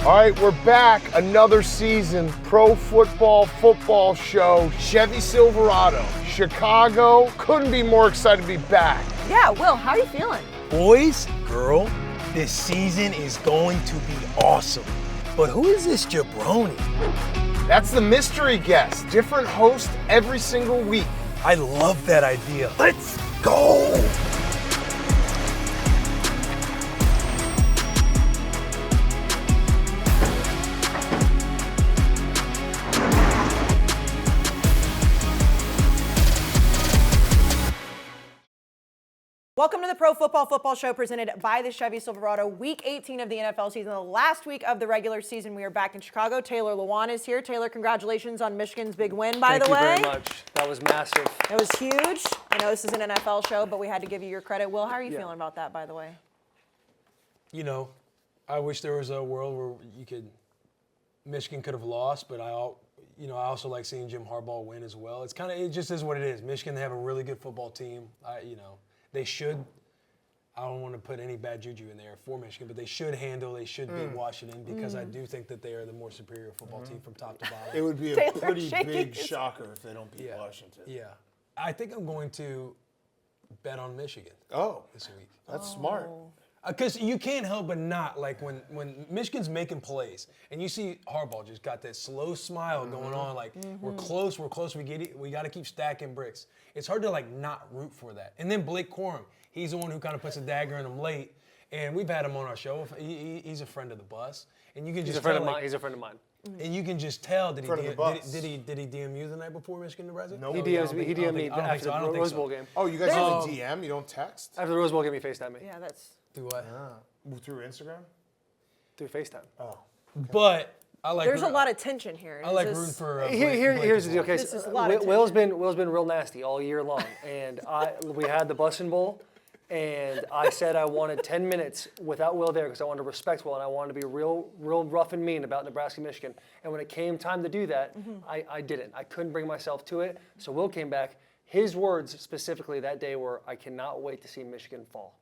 All right, we're back. Another season. Pro football show. Chevy Silverado. Chicago. Couldn't be more excited to be back. Yeah, Will, how are you feeling? Boys, girl, this season is going to be awesome. But who is this jabroni? That's the mystery guest. Different host every single week. I love that idea. Let's go! Welcome to the Pro Football Show presented by the Chevy Silverado. Week 18 of the NFL season, the last week of the regular season. We are back in Chicago. Taylor Lewan is here. Taylor, congratulations on Michigan's big win, by the way. Thank you very much. That was massive. It was huge. I know this is an NFL show, but we had to give you your credit. Will, how are you feeling about that, by the way? You know, I wish there was a world where Michigan could have lost, but I also like seeing Jim Harbaugh win as well. It just is what it is. Michigan, they have a really good football team. They should, I don't want to put any bad juju in there for Michigan, but they should beat Washington because I do think that they are the more superior football team from top to bottom. It would be a pretty big shocker if they don't beat Washington. Yeah. I think I'm going to bet on Michigan this week. That's smart. Because you can't help but not, like when Michigan's making plays and you see Harbaugh just got that slow smile going on, like we're close, we got to keep stacking bricks. It's hard to not root for that. And then Blake Corum, he's the one who kind of puts a dagger in them late. And we've had him on our show. He's a friend of the bus, and you can just tell, He's a friend of mine. And you can just tell. Did he DM you the night before Michigan Nebraska? No, he DM'd me after the Rose Bowl game. Oh, you guys only DM? You don't text? After the Rose Bowl game, he FaceTimed me. Yeah, that's... Through what? Through Instagram? Through FaceTime. Oh. Okay. But I like. There's a lot of tension here. I like rooting for. Here's the deal, Kayce. This is a lot of Will's been real nasty all year long, and we had the Bussin' Bowl, and I said I wanted 10 minutes without Will there because I wanted to respect Will and I wanted to be real rough and mean about Nebraska, Michigan. And when it came time to do that, I didn't. I couldn't bring myself to it. So Will came back. His words specifically that day were, "I cannot wait to see Michigan fall."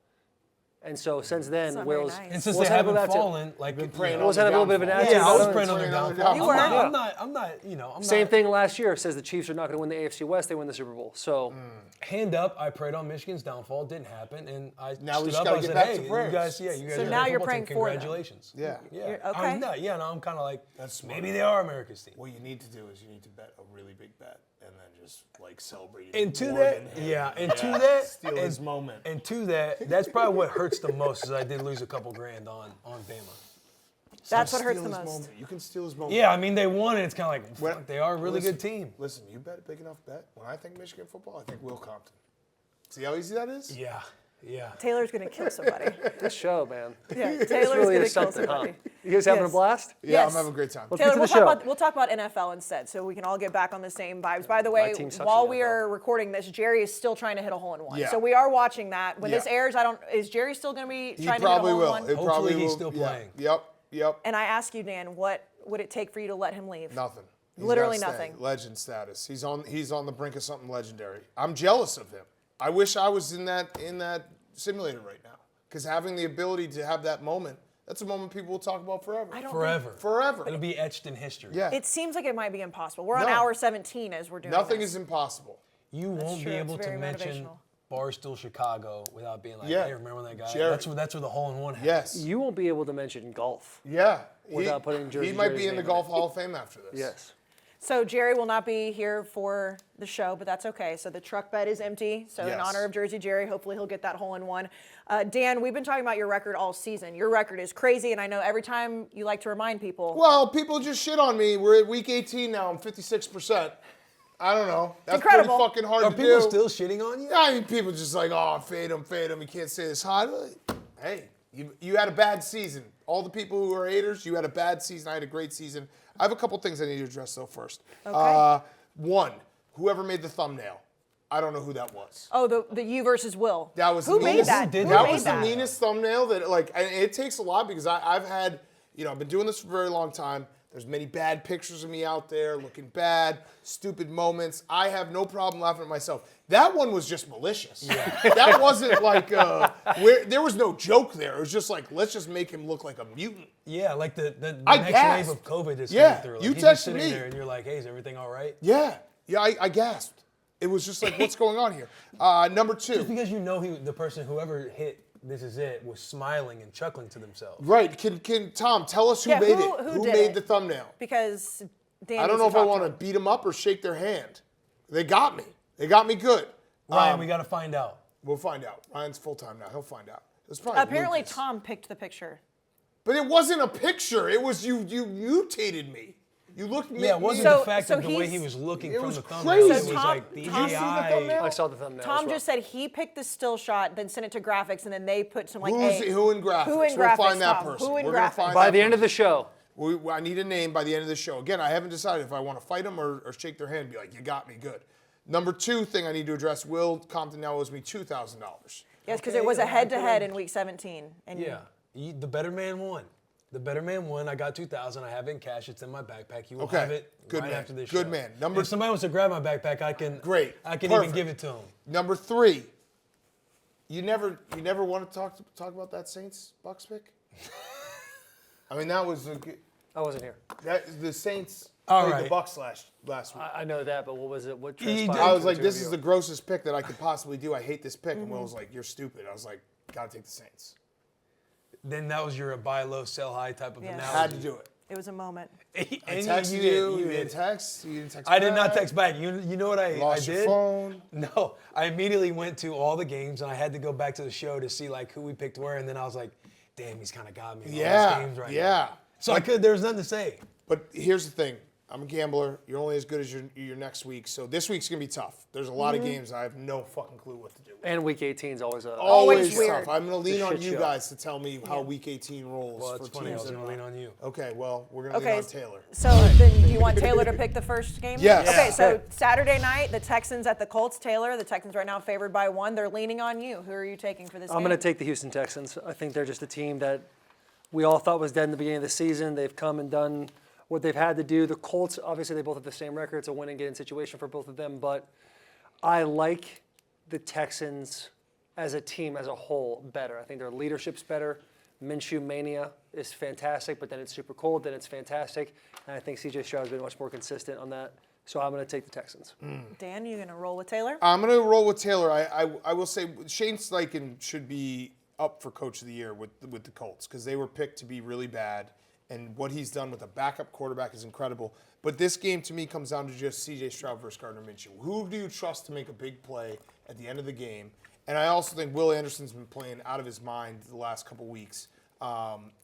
And so since then, Will's nice. And since they haven't fallen, Will's had a little bit of an attitude. Yeah, I was praying on their downfall. You were. I'm not. Same thing last year. Says the Chiefs are not going to win the AFC West. They win the Super Bowl. So, hand up, I prayed on Michigan's downfall. It didn't happen, and I Now we stood just up. gotta I get said, back "Hey, to you prayers." guys are So a now good you're football praying team. for them. Congratulations." Yeah. Okay. I'm kind of like, That's smart. maybe they are America's team. What you need to do is you need to bet a really big bet and then just celebrate it. And to more that, than him. to that, Steal his moment. And to that, that's probably what hurts the most is I did lose a couple grand on Bama. That's what hurts Steal the his most. moment. You can steal his moment. Yeah, I mean, they won, and it's kind of like, fuck, they are a really good team. Listen, you bet a big enough bet. When I think Michigan football, I think Will Compton. See how easy that is? Yeah. Taylor's going to kill somebody. this show, man. Yeah, This Taylor's really going to is kill something, huh? somebody. You guys having a Yes. blast? Yeah, Yes. I'm having a great time. Let's Taylor, get to the show. we'll talk about NFL instead, so we can all get back on the same vibes. By the way, team sucks while in we NFL. are recording this, Jerry is still trying to hit a hole in one. Yeah. So we are watching that. When this Yeah. airs, is Jerry still going to be He trying to hit a probably hole will. in one? It Hopefully probably he's will. still Yeah. playing. Yep. And I ask you, Dan, what would it take for you to let him leave? Nothing. He's Literally gotta stay. nothing. Legend status. He's on the brink of something legendary. I'm jealous of him. I wish I was in that simulator right now. Because having the ability to have that moment, that's a moment people will talk about forever. Forever. It'll be etched in history. Yeah. It seems like it might be impossible. We're on No. hour 17 as we're doing Nothing this. is impossible. You won't true. be It's able to very mention motivational. Barstool Chicago without being like, Yeah. hey, remember that guy? Jerry. That's where the hole in one happened. Yes. You won't be able to mention golf. Yeah. Without putting Jersey He might Jerry's be in the name Golf in it. Hall of Fame after this. Yes. So Jerry will not be here for the show, but that's okay. So the truck bed is empty. So in Yes. honor of Jersey Jerry, hopefully he'll get that hole in one. Dan, we've been talking about your record all season. Your record is crazy, and I know every time you like to remind people. Well, people just shit on me. We're at week 18 now. I'm 56%. I don't know. That's incredible. pretty fucking hard Are to people do. still shitting on you? I mean, people just like, oh, fade him. You can't say this hot. Hey, you had a bad season. All the people who are haters, you had a bad season. I had a great season. I have a couple things I need to address, though, first. Okay. One, whoever made the thumbnail, I don't know who that was. Oh, the you versus Will. That was Who the made meanest, that? Who Who That made was that? the meanest thumbnail that, and it takes a lot because I've had, I've been doing this for a very long time. There's many bad pictures of me out there looking bad, stupid moments. I have no problem laughing at myself. That one was just malicious. Yeah. That wasn't like there was no joke there. It was just like, let's just make him look like a mutant. Yeah, like the I next gasped. wave of COVID is Yeah, coming through. Like, you he's just texted sitting me. there and you're like, hey, is everything all right? Yeah, I gasped. It was just like, what's going on here? Number 2. Just because you know the person, whoever hit This Is It, was smiling and chuckling to themselves. Right. Can Tom tell us who Yeah, made who it? Who did made it? the thumbnail? Because Dan I don't needs know if I talk want to him. beat him up or shake their hand. They got me. They got me good. Ryan, we got to find out. We'll find out. Ryan's full-time now. He'll find out. It's probably Apparently, Lucas. Tom picked the picture. But it wasn't a picture. It was you mutated me. You looked me. Yeah, it wasn't So- the fact so of the way he's- he was looking It from was the thumbnail. crazy. It was So Tom- like the Did you see the AI. thumbnail? I saw the thumbnail. Tom just said he picked the still shot, then sent it to graphics, and then they put some like Who in graphics? Who in We'll graphics, find that Tom? person. Who in We're gonna graphics? find By that the end of person. the show. I need a name by the end of the show. Again, I haven't decided if I want to fight them or shake their hand and be like, you got me good. Number 2 thing I need to address, Will Compton now owes me $2,000. Yes, because Okay, it was a well, I head-to-head could've- in Week 17. And Yeah, the better man won. The better man won. I got $2,000. I have it in cash. It's in my backpack. You will Okay. have it Good right man. after this Good show. man. If somebody wants to grab my backpack, I can. Great. I can even Perfect. give it to him. Number 3, you never want to talk about that Saints Bucks pick? I mean, that was I wasn't here. the Saints All played right. the Bucks last week. I know that, but what was it? What He transpired? did. I was between like, the two this of is you? the grossest pick that I could possibly do. I hate this pick. And Will was like, you're stupid. I was like, gotta take the Saints. Then that was your buy low, sell high type of Yeah. analogy. Had to do it. it was a moment. I And texted did. you. You did. didn't text. You didn't text I did not back. text back. You know what I Lost did? your phone. No, I immediately went to all the games and I had to go back to the show to see like who we picked where, and then I was like, damn, he's kind of got me in all Yeah. these games right now. Yeah. So there was nothing to say. But here's the thing. I'm a gambler. You're only as good as your next week. So this week's going to be tough. There's a lot of games I have no fucking clue what to do. And Week 18 is always a. Always weird. tough. I'm going to lean on shit you show. guys to tell me how Week 18 rolls Well, for it's funny. I teams. was going to lean on you. Okay, well, we're going to Okay. lean on Taylor. So then do you want Taylor to pick the first game? Yes. Okay, Yeah. so Saturday night, the Texans at the Colts. Taylor, the Texans right now favored by 1. They're leaning on you. Who are you taking for this game? I'm going to take the Houston Texans. I think they're just a team that we all thought was dead in the beginning of the season. They've come and done what they've had to do. The Colts, obviously, they both have the same record. It's a win and get in situation for both of them. But I like the Texans as a team as a whole better. I think their leadership's better. Minshew mania is fantastic, but then it's super cold, then it's fantastic. And I think CJ Stroud has been much more consistent on that. So I'm going to take the Texans. Dan, you going to roll with Taylor? I'm going to roll with Taylor. I will say Shane Steichen should be up for Coach of the Year with the Colts because they were picked to be really bad. And what he's done with a backup quarterback is incredible. But this game, to me, comes down to just C.J. Stroud versus Gardner Minshew. Who do you trust to make a big play at the end of the game? And I also think Will Anderson's been playing out of his mind the last couple weeks.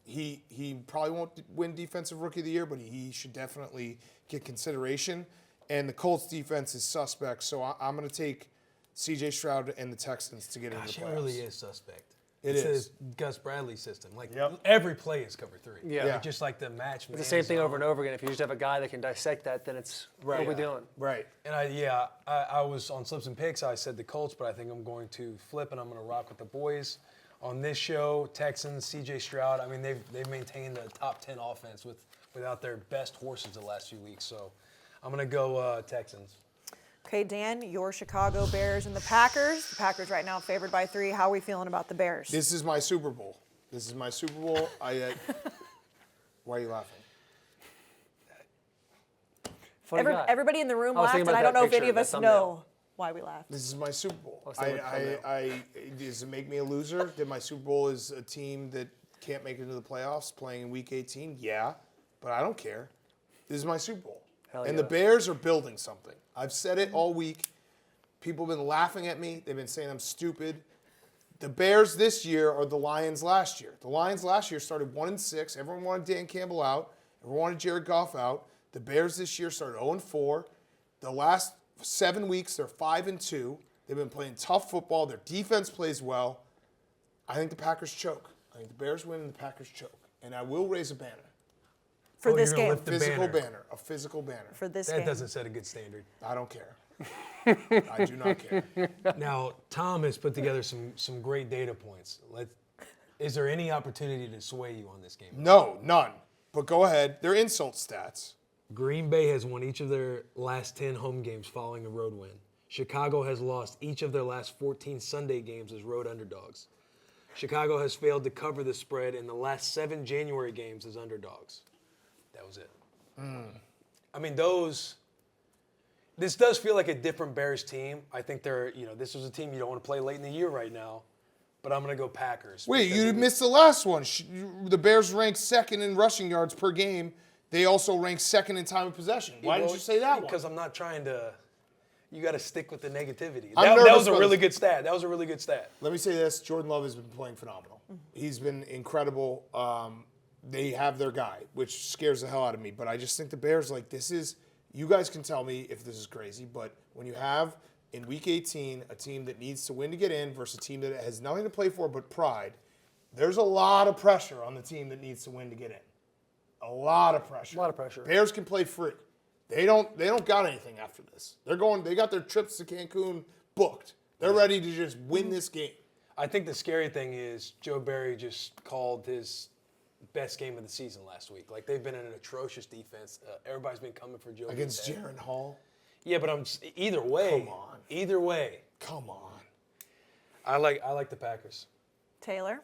He probably won't win Defensive Rookie of the Year, but he should definitely get consideration. And the Colts defense is suspect, so I'm going to take C.J. Stroud and the Texans to get into Gosh, the it playoffs. really is suspect. It it's is. a Gus Bradley system. Like Yep. every play is cover 3. Yeah. Yeah. Just like the match. It's the same thing over and over again. If you just have a guy that can dissect that, then it's what are we doing? Right. And I was on Slips and Picks. I said the Colts, but I think I'm going to flip and I'm going to rock with the boys. On this show, Texans, C.J. Stroud. I mean, they've maintained a top 10 offense without their best horses the last few weeks. So I'm going to go Texans. Okay, Dan, your Chicago Bears and the Packers. The Packers right now favored by 3. How are we feeling about the Bears? This is my Super Bowl. Why are you laughing? Funny guy. Everybody in the room I was laughed, thinking and about I don't that know if any picture, of that us thumbnail. know why we laughed. This is my Super Bowl. I'll stay with thumbnail. Does it make me a loser? Did my Super Bowl is a team that can't make it into the playoffs playing in Week 18? Yeah, but I don't care. This is my Super Bowl. Hell And yeah. the Bears are building something. I've said it all week. People have been laughing at me. They've been saying I'm stupid. The Bears this year are the Lions last year. The Lions last year started 1-6. Everyone wanted Dan Campbell out. Everyone wanted Jared Goff out. The Bears this year started 0-4. The last 7 weeks, they're 5-2. They've been playing tough football. Their defense plays well. I think the Packers choke. I think the Bears win and the Packers choke. And I will raise a banner. For Oh, this you're gonna game. lift the Physical banner. banner. A physical banner. For this That game. doesn't set a good standard. I don't care. I do not care. Now, Tom has put together some great data points. Is there any opportunity to sway you on this game? No, none. But go ahead. They're insult stats. Green Bay has won each of their last 10 home games following a road win. Chicago has lost each of their last 14 Sunday games as road underdogs. Chicago has failed to cover the spread in the last 7 January games as underdogs. That was it. I mean, this does feel like a different Bears team. I think this was a team you don't want to play late in the year right now, but I'm going to go Packers. Wait, you missed the last one. The Bears ranked second in rushing yards per game. They also ranked second in time of possession. Why didn't you say that one? Because I'm not trying to. You got to stick with the negativity. I'm That was nervous a for really this. good stat. Let me say this. Jordan Love has been playing phenomenal. He's been incredible. They have their guy, which scares the hell out of me. But I just think the Bears, you guys can tell me if this is crazy, but when you have, in Week 18, a team that needs to win to get in versus a team that has nothing to play for but pride, there's a lot of pressure on the team that needs to win to get in. A lot of pressure. A lot of pressure. Bears can play free. They don't got anything after this. They got their trips to Cancun booked. They're ready to just win this game. I think the scary thing is Joe Barry just called his best game of the season last week. They've been in an atrocious defense. Everybody's been coming for Joe Against Barry. Jaron Hall. Yeah, but either way. Come on. Either way. Come on. I like the Packers. Taylor?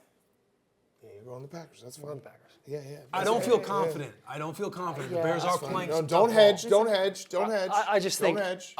Yeah, you're going the Packers. That's fine. the Packers. Yeah. I don't feel confident. I don't feel confident. The Bears are playing. No, some don't tough hedge. ball. Don't hedge. Don't hedge. I just think- Don't hedge.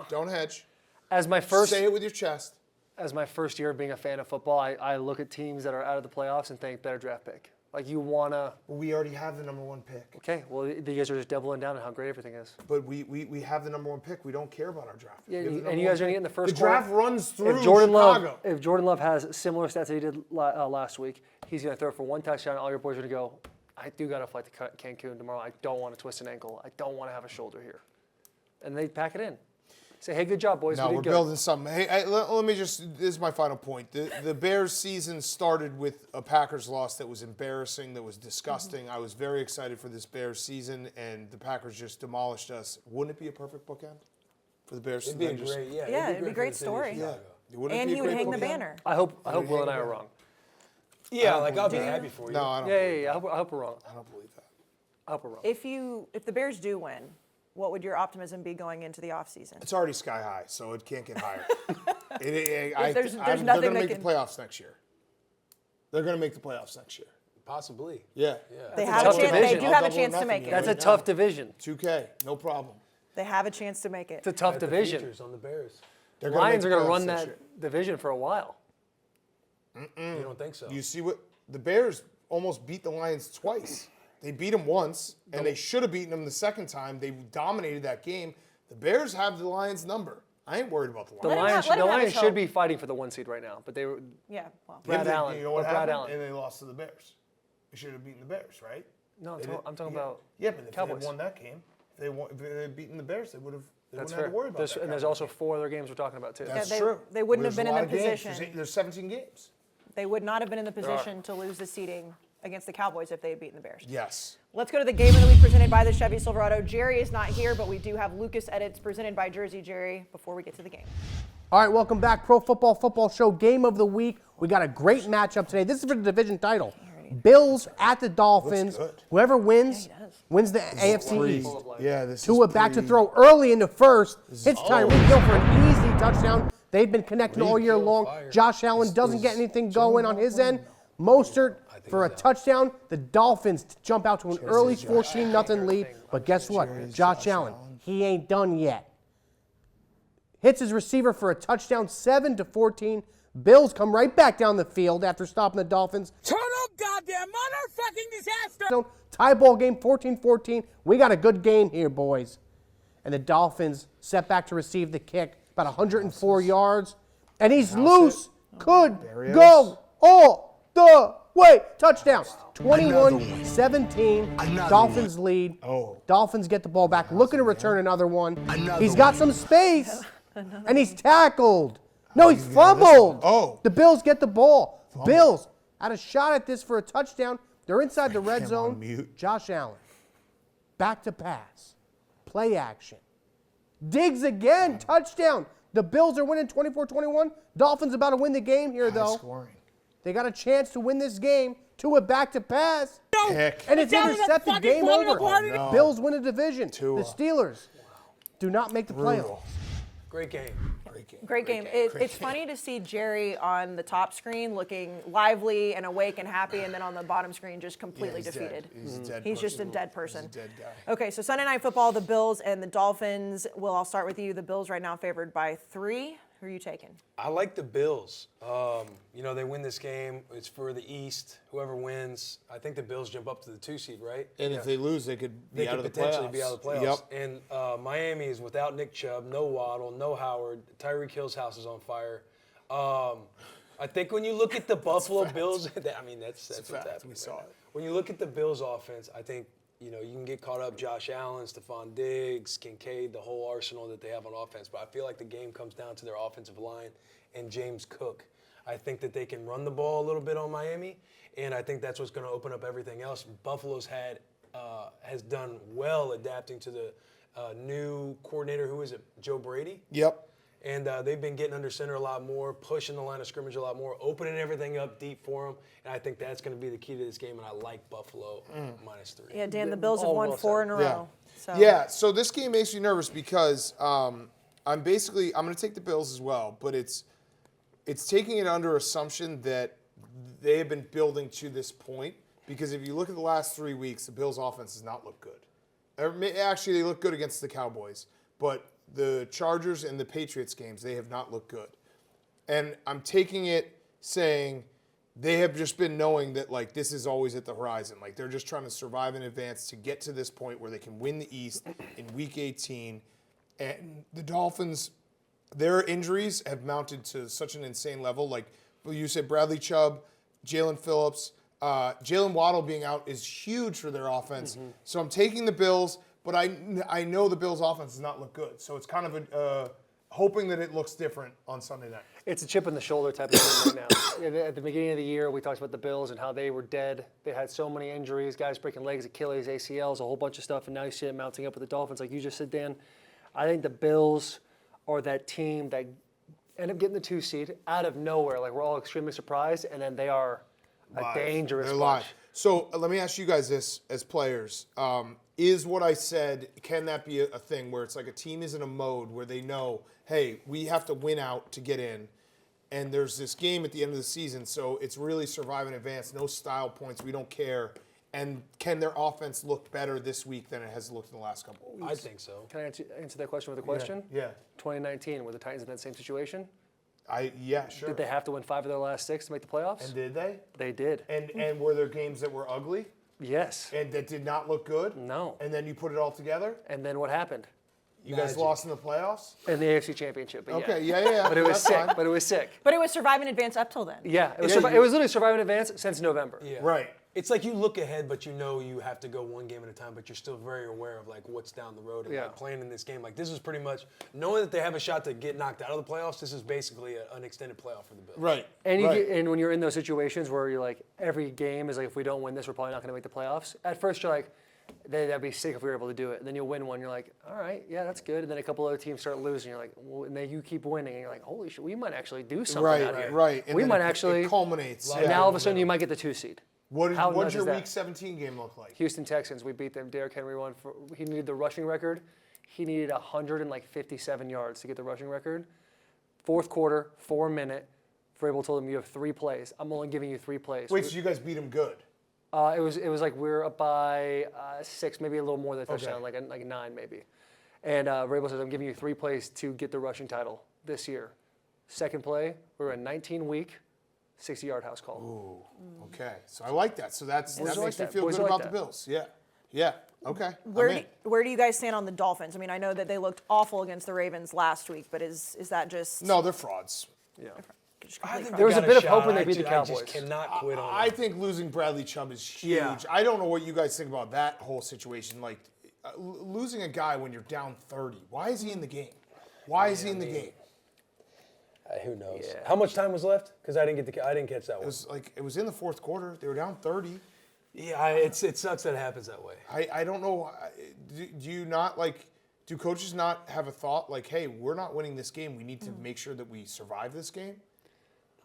Don't hedge. As my first Say it with your chest. as my first year of being a fan of football, I look at teams that are out of the playoffs and think better draft pick. You want to. Well, we already have the number 1 pick. Okay, well, you guys are just doubling down on how great everything is. But we have the number 1 pick. We don't care about our draft. Yeah, We have the and number you guys 1 are gonna pick. get in the first The draft quarter. runs through If Jordan Chicago. Love has similar stats that he did last week, he's going to throw for 1 touchdown. All your boys are going to go, I do got to fly to Cancun tomorrow. I don't want to twist an ankle. I don't want to have a shoulder here. And they pack it in. Say, hey, good job, boys. No, we we're did good. building something. Hey, let me just, this is my final point. The Bears season started with a Packers loss that was embarrassing, that was disgusting. I was very excited for this Bears season, and the Packers just demolished us. Wouldn't it be a perfect bookend for the Bears? It'd be a great, Yeah, it'd be a great for the city of story. Chicago. Wouldn't it And be a he would great hang the bookend? banner. I hope Would Will hang and I the are banner. wrong. Yeah, I'll be happy for you. No, I don't. Yeah. I hope we're wrong. I don't believe that. I hope we're wrong. If the Bears do win, what would your optimism be going into the offseason? It's already sky high, so it can't get higher. There's they're nothing going to that make can- the playoffs next year. They're going to make the playoffs next year. Possibly. Yeah. They a have a tough chance. They division. do I'll have a double chance to nothing make you. it. That's a right now. tough division. 2K, no problem. They have a chance to make it. It's a tough Bet the division. futures on the Bears. They're gonna Lions make are the going to playoffs run next that year. division for a while. You don't think so? You see what the Bears almost beat the Lions twice. They beat them once, and they should have beaten them the second time. They dominated that game. The Bears have the Lions' number. I ain't worried about the The Lions. Let him have his Lions should hope. be fighting for the 1 seed right now, but they were. Yeah, well. Brad Yeah, Allen. You know what Brad happened? Allen. And they lost to the Bears. They should have beaten the Bears, right? No, They I'm talking didn't- about. Yeah, but if Cowboys. they had won that game, if they had beaten the Bears, they would have. They That's wouldn't fair. have to worry about There's, that. and there's Cowboys also game. 4 other games we're talking about too. That's they- true. they wouldn't have There's been a in lot the of games. position. There's 17 games. They would not have been in the position to lose the seeding against the Cowboys if they had beaten the Bears. Yes. Let's go to the game of the week presented by the Chevy Silverado. Jerry is not here, but we do have Lucas edits presented by Jersey Jerry before we get to the game. All right, welcome back. Pro Football Show Game of the Week. We got a great matchup today. This is for the division title. Bills at the Dolphins. Looks good. Whoever wins, Yeah, he does. wins the AFC East. Yeah, this Tua is back to pretty- throw early in the first. Hits Tyreek Hill for an easy touchdown. They've been connecting all year Hill long. fire. Josh Allen doesn't get anything going on his end. Mostert for a touchdown. The Dolphins jump out to an early 14-0 lead. But guess what? Josh Allen, he ain't done yet. Hits his receiver for a touchdown, 7-14. Bills come right back down the field after stopping the Dolphins. Total goddamn motherfucking disaster! Tie ball game, 14-14. We got a good game here, boys. And the Dolphins set back to receive the kick, about 104 yards. And he's loose. Could There he is. go all the way. Touchdown. 21-17. Dolphins lead. Oh. Dolphins get the ball back. Looking to return another one. He's got some space. And he's tackled. No, he's fumbled. Oh. The Bills get the ball. Bills had a shot at this for a touchdown. They're inside the red him zone. on mute. Josh Allen. Back to pass. Play action. Diggs again. Touchdown. The Bills are winning 24-21. Dolphins about to win the game here, High though. scoring. They got a chance to win this game. Tua back to pass. Pick. And it's It's out of the intercepted. fucking Game corner over. party. Oh, no. Bills win a division. Tua. The Steelers do not make the Brutal. playoffs. Great game. Great game. It's funny to see Jerry on the top screen looking lively and awake and happy, and then on the bottom screen just completely he's defeated. Dead. He's a dead He's just a person. dead person. He's a dead guy. Okay, so Sunday Night Football, the Bills and the Dolphins. Will, I'll start with you. The Bills right now favored by 3. Who are you taking? I like the Bills. They win this game. It's for the East. Whoever wins, I think the Bills jump up to the 2 seed, right? And if they lose, they could be out of the playoffs. potentially be out of the playoffs. Yep. And Miami is without Nick Chubb, no Waddle, no Howard. Tyreek Hill's house is on fire. I think when you look at the Buffalo Bills, that's what's fact. happening. We saw right now. it. When you look at the Bills offense, I think you can get caught up. Josh Allen, Stephon Diggs, Kincaid, the whole arsenal that they have on offense. But I feel like the game comes down to their offensive line and James Cook. I think that they can run the ball a little bit on Miami, and I think that's what's going to open up everything else. Buffalo's has done well adapting to the new coordinator. Who is it? Joe Brady? Yep. And they've been getting under center a lot more, pushing the line of scrimmage a lot more, opening everything up deep for them. And I think that's going to be the key to this game. And I like Buffalo -3. Yeah, Dan, the Bills have All won well 4 said. in a Yeah. row. So. Yeah, so this game makes me nervous because I'm going to take the Bills as well, but it's taking it under assumption that they have been building to this point, because if you look at the last 3 weeks, the Bills' offense does not look good. Actually, they look good against the Cowboys, but the Chargers and the Patriots games, they have not looked good. And I'm taking it saying they have just been knowing that, like, this is always at the horizon. Like, they're just trying to survive in advance to get to this point where they can win the East in Week 18. And the Dolphins, their injuries have mounted to such an insane level. Like you said, Bradley Chubb, Jalen Phillips, Jalen Waddle being out is huge for their offense. So I'm taking the Bills, but I know the Bills' offense does not look good. So it's kind of hoping that it looks different on Sunday night. It's a chip in the shoulder type of thing right now. At the beginning of the year, we talked about the Bills and how they were dead. They had so many injuries, guys breaking legs, Achilles, ACLs, a whole bunch of stuff, and now you see it mounting up with the Dolphins. Like you just said, Dan, I think the Bills are that team that end up getting the 2 seed out of nowhere. Like we're all extremely surprised, and then they are a dangerous They're bunch. live. So let me ask you guys this as players. Is what I said, can that be a thing where it's like a team is in a mode where they know, hey, we have to win out to get in, and there's this game at the end of the season, so it's really survive in advance, no style points, we don't care. And can their offense look better this week than it has looked in the last couple of weeks? I think so. Can I answer that question with a question? Yeah. 2019, were the Titans in that same situation? Yeah, sure. Did they have to win 5 of their last 6 to make the playoffs? And did they? They did. And were there games that were ugly Yes. and that did not look good? No. And then you put it all together? And then what happened? You guys lost in the playoffs? In the AFC Championship. But Okay, yeah. yeah. But it was That's sick. fine. But it was sick. But it was survive in advance up till then. Yeah. It was literally surviving advance since November. Yeah. Right. It's like you look ahead, but you know you have to go one game at a time, but you're still very aware of like what's down the road and Yeah. like playing in this game. Like this is pretty much knowing that they have a shot to get knocked out of the playoffs. This is basically an extended playoff for the Bills. Right. And you right. and when you're in those situations where you're like, every game is like, if we don't win this, we're probably not going to make the playoffs. At first, you're like, that'd be sick if we were able to do it. And then you'll win one, you're like, all right, yeah, that's good. And then a couple other teams start losing, you're like, well, and then you keep winning, and you're like, holy shit, we might actually do something out here. Right. And we then might it actually. culminates. And now all of a sudden, you might get the 2 seed. What How did nuts your is that? Week 17 game look like? Houston Texans, we beat them. Derrick Henry won. He needed the rushing record. He needed 157 yards to get the rushing record. Fourth quarter, 4 minute. Vrabel told him you have 3 plays. I'm only giving you 3 plays. Wait, so you guys beat him good? It was like we were up by 6, maybe a little more than a touchdown, Okay. like 9 maybe. And Vrabel says, I'm giving you 3 plays to get the rushing title this year. Second play, we were a 19-week, 60-yard house call. Ooh, okay. So I like that. So that Boys makes like me that. feel Boys good like about that. the Bills. Yeah. Yeah. Okay. Where do you guys stand on the Dolphins? I mean, I know that they looked awful against the Ravens last week, but is that just No, they're frauds. Yeah. just I complete think fraud? There was a got bit of shot. hope when they beat the I Cowboys. just cannot quit on I them. think losing Bradley Chubb is huge. Yeah. I don't know what you guys think about that whole situation. Like losing a guy when you're down 30. Why is he in the game? Why is he in the game? Who knows? Yeah. How much time was left? Because I didn't catch that one. It was in the fourth quarter. They were down 30. Yeah, it sucks that it happens that way. I don't know. Do you not like? Do coaches not have a thought like, hey, we're not winning this game. We need to make sure that we survive this game?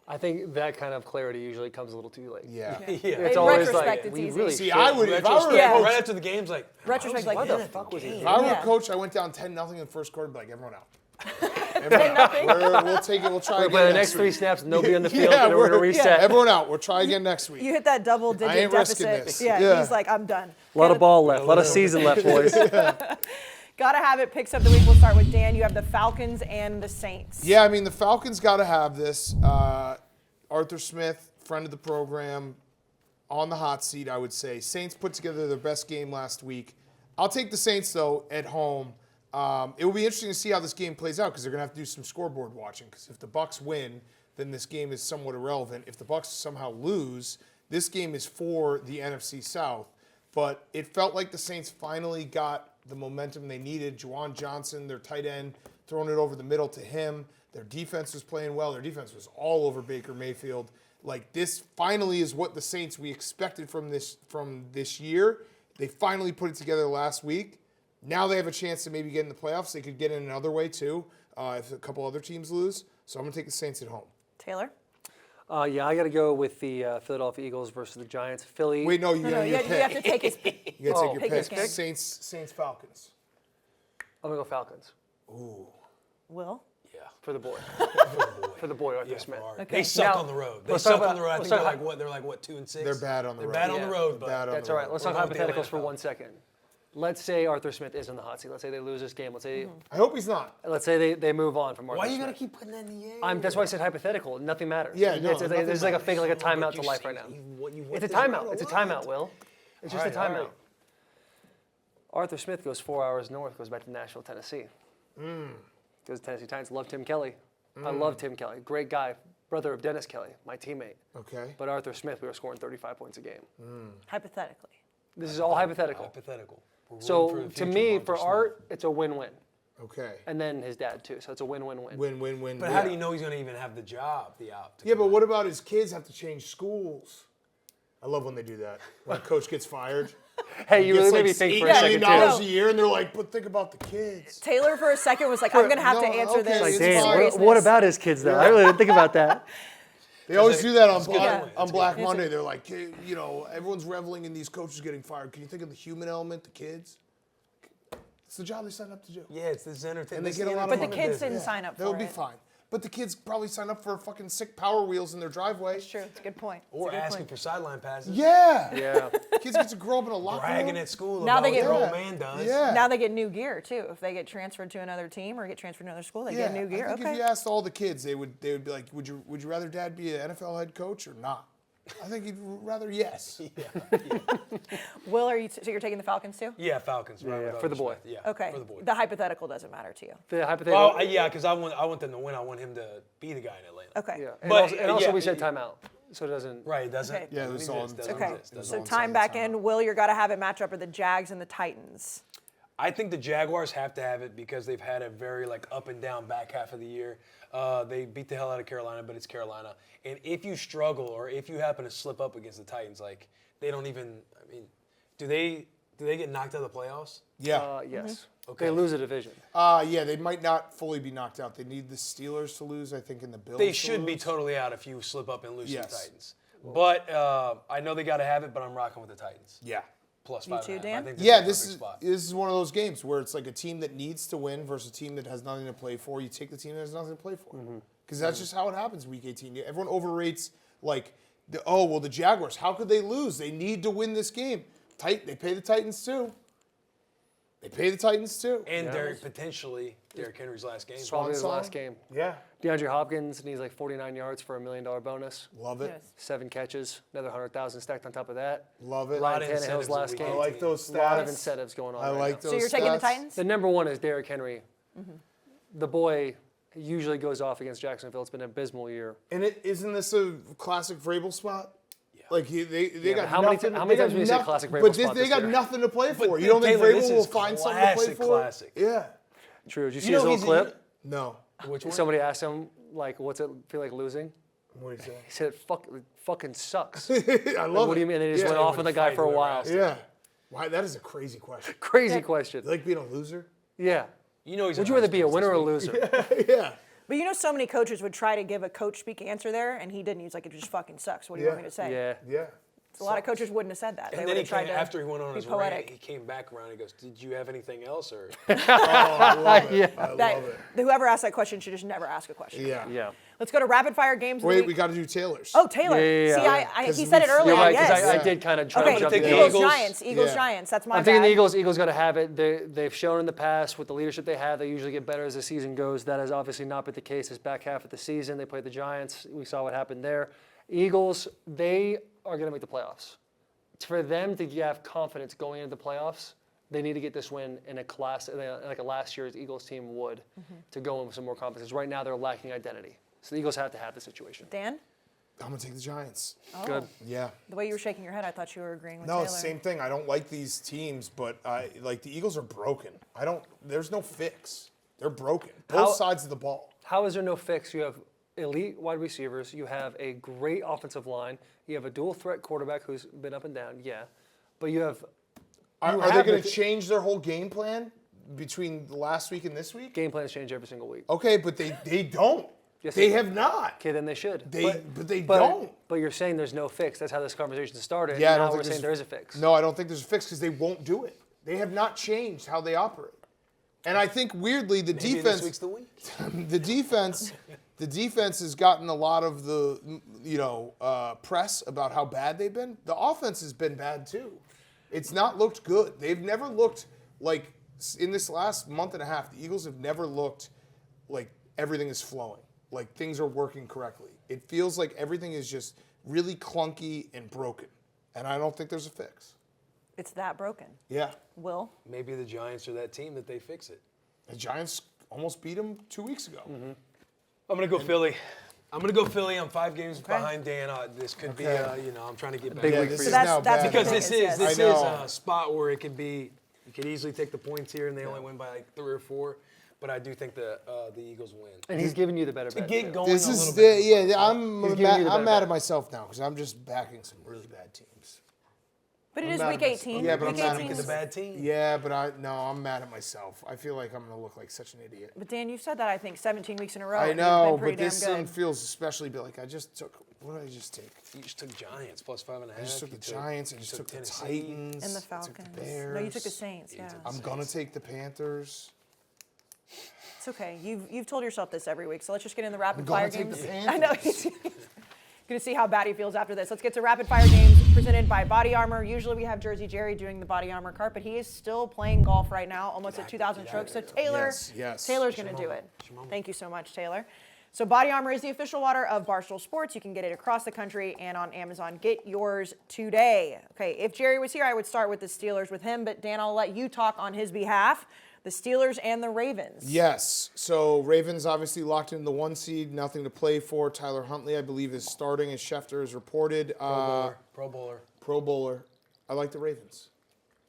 I think that kind of clarity usually comes a little too late. Yeah. Yeah. It's In always retrospect, like, it's we easy. really See, should. I would if I were a Yeah. coach. Right after the game's like, Retrospect, like, Why the fuck was he? If I were Yeah. a coach, I went down 10-0 in the first quarter, like everyone out. We'll take it. We'll try We're again playing the next next 3 week. snaps, nobody on the field, Yeah, and we're going to we're- reset. Everyone out. We'll try again next week. You hit that double I digit ain't risking deficit. this. Yeah, Yeah. he's like, I'm done. A lot of ball left, a lot of season left, boys. Gotta have it. Picks of the week. We'll start with Dan. You have the Falcons and the Saints. Yeah, I mean, the Falcons got to have this. Arthur Smith, friend of the program, on the hot seat, I would say. Saints put together their best game last week. I'll take the Saints, though, at home. It will be interesting to see how this game plays out because they're going to have to do some scoreboard watching. Because if the Bucs win, then this game is somewhat irrelevant. If the Bucs somehow lose, this game is for the NFC South. But it felt like the Saints finally got the momentum they needed. Juwan Johnson, their tight end, throwing it over the middle to him. Their defense was playing well. Their defense was all over Baker Mayfield. Like, this finally is what the Saints we expected from this year. They finally put it together last week. Now they have a chance to maybe get in the playoffs. They could get in another way, too, if a couple other teams lose. So I'm going to take the Saints at home. Taylor? Yeah, I got to go with the Philadelphia Eagles versus the Giants. Philly. Wait, no, you No, got you your have to pick. take his pick. You got to take your pick his pick. pick. Saints, Falcons. I'm going to go Falcons Will? Yeah. for the boy. For For the boy, Arthur Yeah, Smith. for Art. Okay. They suck Now, on the road. They let's talk suck on about- the road. I let's think talk they're like what 2-6. They're bad on the road. They're bad on Yeah. the road, but Bad on That's the all road. right. Let's We're talk going with the hypotheticals for Atlanta 1 second. Let's say Arthur Smith is in the hot seat. Let's say they lose this game. Let's say I hope he's not. let's say they move on from Arthur why you Smith. gotta keep putting that in the air? That's why I said hypothetical. Nothing matters. Yeah, no, It's nothing there's like a fake, like a But timeout to you're life right saying now. you It's a want timeout. this It's a man timeout, Will. It's just a All timeout. right. Arthur Smith goes 4 hours north, goes back to Nashville, Tennessee. Goes to Tennessee Titans. Love Tim Kelly. I love Tim Kelly. Great guy. Brother of Dennis Kelly, my teammate. Okay. But Arthur Smith, we were scoring 35 points a game. Hypothetically. This is all hypothetical. Hypothetical. We're rooting So for the to future me, of for Arthur Art, it's a win-win. Okay. And then his dad too. So it's a win-win-win. Win. But how do you know he's gonna even have the job? Yeah, but what about his kids have to change schools? I love when they do that. When a coach gets fired. Hey, you He really gets made me like think $8 for a second million too. a year, and they're like, but think about the kids. Taylor, for a second, was like, I'm going to have to No, answer okay, this. Like, with damn, what seriousness. What about his kids though? I really didn't think about that. They always do that on good Black, point. on That's Black good. Monday. They're like, hey, you know, everyone's reveling in these coaches getting fired. Can you think of the human element, the kids? It's the job they signed up to do. Yeah, it's this entertainment. And they it's get the a lot of But the money. kids didn't sign up for They'll it. be fine. But the kids probably sign up for fucking sick Power Wheels in their driveway. That's true. It's a good point. It's a Or good asking point. for sideline passes. Yeah. Yeah. Kids get to grow up in a locker Bragging room. at school Now about they what get- their Yeah. old man does. Yeah. Now they get new gear too. If they get transferred to another team or get transferred to another school, they get new gear. I think if you asked all the kids, they would be like, would you rather dad be an NFL head coach or not? I think he'd rather yes. Will, so you're taking the Falcons too? Yeah, Falcons. Right, yeah, with for the Arthur boy. Smith. Yeah, Okay. for the boy. The hypothetical doesn't matter to you. The hypothetical. Well, yeah, because I want them to win. I want him to be the guy in Atlanta. Okay. Yeah. And But, also, and also yeah, we said timeout, so it doesn't. Right, it doesn't. Okay. Yeah, doesn't this all- exist, doesn't Okay. exist, doesn't So exist. time back in. Will, you're got to have it matchup of the Jags and the Titans. I think the Jaguars have to have it because they've had a very up and down back half of the year. They beat the hell out of Carolina, but it's Carolina. And if you struggle or if you happen to slip up against the Titans, they don't even. I mean, do they get knocked out of the playoffs? Yeah. Yes. Okay. They lose a division. Yeah, they might not fully be knocked out. They need the Steelers to lose, I think, and the Bills They to should be lose. totally out if you slip up and lose to the Yes. Titans. But I know they got to have it, but I'm rocking with the Titans. Yeah. Plus You 5.5. too, I Dan? think Yeah, is this the is perfect spot. this is one of those games where it's like a team that needs to win versus a team that has nothing to play for. You take the team that has nothing to play for, because that's just how it happens. Week 18, everyone overrates the Jaguars. How could they lose? They need to win this game. They pay the Titans too. They pay the Titans too. And Derrick Henry's last game. Probably his song? last game. Yeah, DeAndre Hopkins needs 49 yards for $1 million bonus. love it. Yes. 7 catches, another 100,000 stacked on top of that. Love it. lot Ryan of incentives Tannehill's last in game. I week like those A lot of stats. incentives going on. I right like now. those. So you're taking the stats. Titans? The number one is Derrick Henry. The boy usually goes off against Jacksonville. It's been an abysmal year. And isn't this a classic Vrabel spot? Like they Yeah, got but how many nothing. how many they times got do we say nothing- classic Vrabel But spot they this got year? nothing to play for. But You don't think Taylor, this Vrabel will is find something to play classic. for? Yeah. True. Did you see You his know little clip? No. Which one? Somebody asked him, what's it feel like losing? What do you He said, it fucking sucks. say? I love What do it. you mean? And they just Yeah. went off on the guy for a Whoever while. asked Yeah. Why? That is a crazy question. Crazy question. You like being a loser? Yeah. You know he's. Would in you high rather be a spirits winner or a this week. loser? Yeah. But so many coaches would try to give a coach speak answer there, and he didn't. He's like, it just fucking sucks. What do you want me to say? Yeah. Yeah. A lot of coaches wouldn't have said that. And They then would he have tried came, to after he went on be his poetic. rant, he came back around and he goes, "Did you have anything else?" Or I love it. I That- love it. Whoever asked that question should just never ask a question. Yeah. Yeah. Let's go to rapid fire games. of the Wait, week. we got to do Taylor's. Oh, Taylor. Yeah. See, he 'Cause said it we- earlier. You're right, yes. because I did kind of try Okay, to jump take in. the Eagles, Eagles. Giants. Eagles, Yeah. Giants. That's my I'm thinking bad. the Eagles. Eagles got to have it. They've shown in the past with the leadership they have, they usually get better as the season goes. That has obviously not been the case this back half of the season. They played the Giants. We saw what happened there. Eagles, they are going to make the playoffs. For them to have confidence going into the playoffs, they need to get this win in a class like a last year's Eagles team would to go in with some more confidence. Right now, they're lacking identity. So the Eagles have to have the situation. Dan? I'm going to take the Giants. Good. Yeah. The way you were shaking your head, I thought you were agreeing with No, Taylor. it's the same thing. I don't like these teams, but like the Eagles are broken. There's no fix. They're broken. Both sides of the ball. How is there no fix? You have elite wide receivers. You have a great offensive line. You have a dual threat quarterback who's been up and down. Yeah. But you have. Are you they have going the to change their whole game plan between the last week and this week? game plans change every single week. Okay, but they don't. Yes, they they- have not. Okay, then they should. But they don't. But you're saying there's no fix. That's how this conversation started. Yeah, I now don't we're think saying there is a fix. No, I don't think there's a fix because they won't do it. They have not changed how they operate. And I think weirdly the maybe defense this week's the week. the defense has gotten a lot of the press about how bad they've been. The offense has been bad too. It's not looked good. They've never looked like in this last month and a half. The Eagles have never looked like everything is flowing, like things are working correctly. It feels like everything is just really clunky and broken, and I don't think there's a fix. It's that broken. Yeah, Will? Maybe the Giants are that team that they fix it. the Giants almost beat them 2 weeks ago. I'm gonna go Philly. I'm gonna go Philly. I'm 5 games behind Dan. This could be, Okay. I'm trying to get back. Big Yeah, week this for is you. That's- now that's bad. Because Yes, this yes. is I know. a spot where it could be, you could easily take the points here and they only win by like 3 or 4. But I do think the Eagles win. And he's giving you the better To bet. get too. going This a is little the bit. I'm He's giving you the I'm better mad bet. at myself now because I'm just backing some really bad teams. But it I'm is mad week at myself. 18. Yeah, but I'm week mad at 18 It's a is- bad team. Yeah, but I'm mad at myself. I feel like I'm gonna look like such an idiot. But Dan, you've said that I think 17 weeks in a row. I and you've know, been pretty but this damn one good. feels especially big. Like I just took. What did I just take? You just took Giants plus 5.5. I just took You the Giants. I just took the Tennessee. Titans. And the I took Falcons. the Bears. No, you took the Saints. Yeah. I'm gonna take the Panthers. It's okay. You've told yourself this every week. So let's just get in the rapid gonna fire take the games. Panthers. I know. He's gonna see how bad he feels after this. Let's get to rapid fire games presented by Body Armor. Usually we have Jersey Jerry doing the Body Armor cart, but he is still playing golf right now, almost at 2,000 strokes. So Taylor, Yes. Taylor's gonna do it. Thank you so much, Taylor. So Body Armor is the official water of Barstool Sports. You can get it across the country and on Amazon. Get yours today. Okay, if Jerry was here, I would start with the Steelers with him, but Dan, I'll let you talk on his behalf. The Steelers and the Ravens. Yes. So Ravens obviously locked in the 1 seed, nothing to play for. Tyler Huntley, I believe, is starting as Schefter has reported. Pro Bowler. Pro Bowler. I like the Ravens.